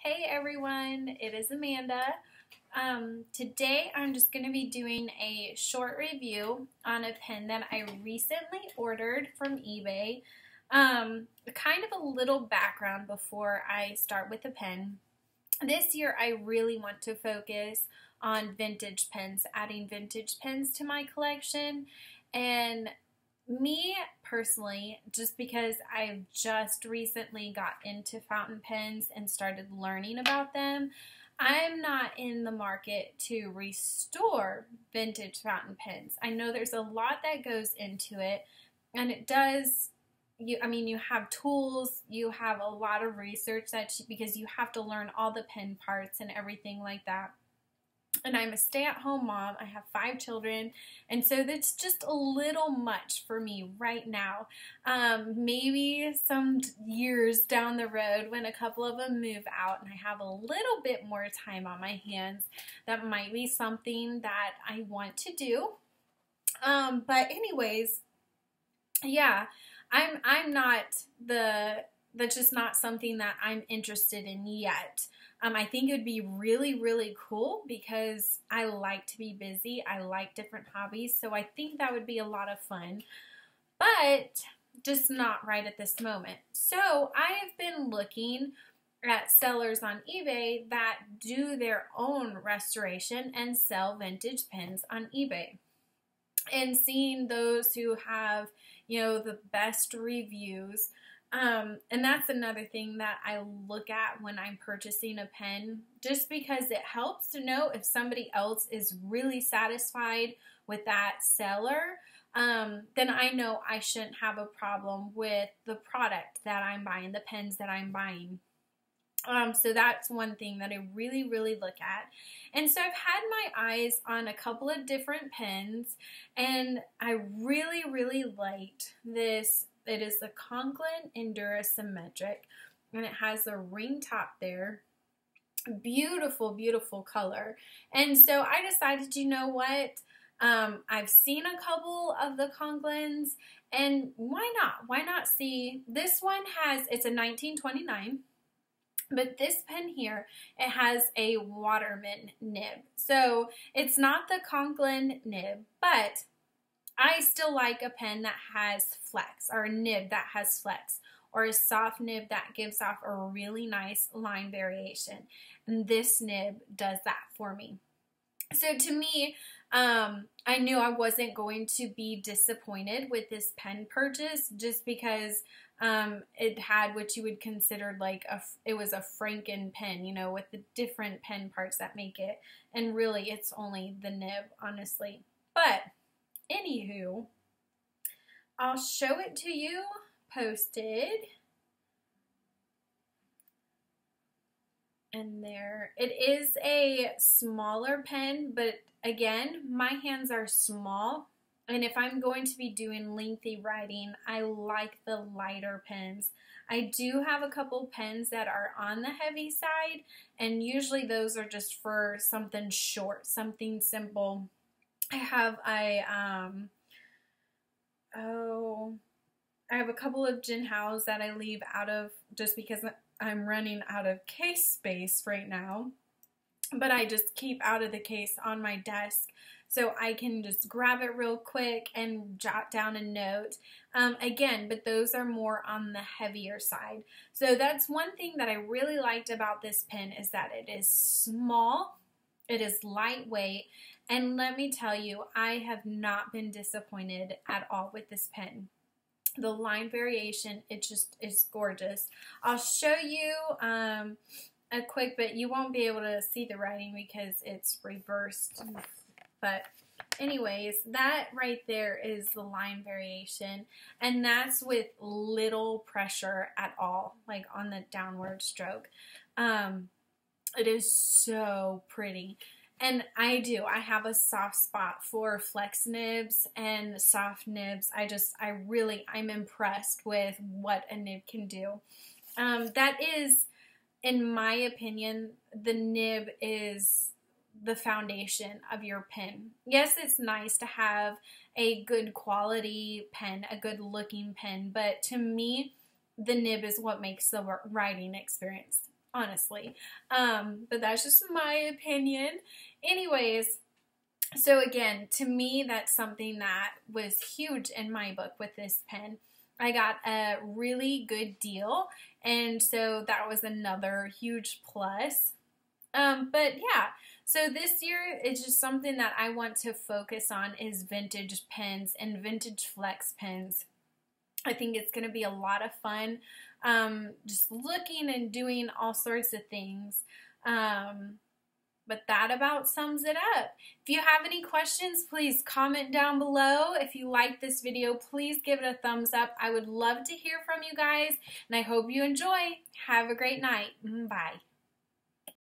Hey everyone, it is Amanda. Today I'm just going to be doing a short review on a pen that I recently ordered from eBay. Kind of a little background before I start with the pen. This year I really want to focus on vintage pens, adding vintage pens to my collection. And me personally, just because I've just recently got into fountain pens and started learning about them, I'm not in the market to restore vintage fountain pens. I know there's a lot that goes into it, and it does. You have tools, you have a lot of research because you have to learn all the pen parts and everything like that. And I'm a stay-at-home mom. I have 5 children, and so that's just a little much for me right now. Maybe some years down the road when a couple of them move out and I have a little bit more time on my hands, that might be something that I want to do. But anyways, yeah, I'm not that's just not something that I'm interested in yet. I think it would be really, really cool because I like to be busy. I like different hobbies, so I think that would be a lot of fun, but just not right at this moment. So I have been looking at sellers on eBay that do their own restoration and sell vintage pens on eBay, and seeing those who have, the best reviews. And that's another thing that I look at when I'm purchasing a pen, just because it helps to know if somebody else is really satisfied with that seller. Then I know I shouldn't have a problem with the product that I'm buying, the pens that I'm buying. So that's one thing that I really, really look at. And so I've had my eyes on a couple of different pens, and I really, really liked this. It is the Conklin Endura Symetrik, and it has a ring top there. Beautiful, beautiful color. And so I decided, you know what? I've seen a couple of the Conklins, and why not? Why not see? This one it's a 1929. But this pen here, it has a Waterman nib. So it's not the Conklin nib, but I still like a pen that has flex, or a nib that has flex, or a soft nib that gives off a really nice line variation. And this nib does that for me. So to me, I knew I wasn't going to be disappointed with this pen purchase, just because it had what you would consider like it was a Franken pen, with the different pen parts that make it. And really, it's only the nib, honestly. But anywho, I'll show it to you posted. And there, it is a smaller pen, but again, my hands are small. And if I'm going to be doing lengthy writing, I like the lighter pens. I do have a couple pens that are on the heavy side, and usually those are just for something short, something simple. I have a couple of Jinhaos that I leave out of just because I'm running out of case space right now. But I just keep out of the case on my desk so I can just grab it real quick and jot down a note. Again, but those are more on the heavier side. So that's one thing that I really liked about this pen, is that it is small, it is lightweight, and let me tell you, I have not been disappointed at all with this pen. The line variation, it just is gorgeous. I'll show you a quick bit. You won't be able to see the writing because it's reversed. But anyways, that right there is the line variation. And that's with little pressure at all, like on the downward stroke. It is so pretty. And I have a soft spot for flex nibs and soft nibs. I'm impressed with what a nib can do. That is, in my opinion, the nib is the foundation of your pen. Yes, it's nice to have a good quality pen, a good looking pen, but to me, the nib is what makes the writing experience. honestly. But that's just my opinion. Anyways, so again, to me, that's something that was huge in my book with this pen. I got a really good deal, and so that was another huge plus. But yeah, so this year it's just something that I want to focus on is vintage pens and vintage flex pens. I think it's going to be a lot of fun, just looking and doing all sorts of things. But that about sums it up. If you have any questions, please comment down below. If you like this video, please give it a thumbs up. I would love to hear from you guys, and I hope you enjoy. Have a great night. Bye.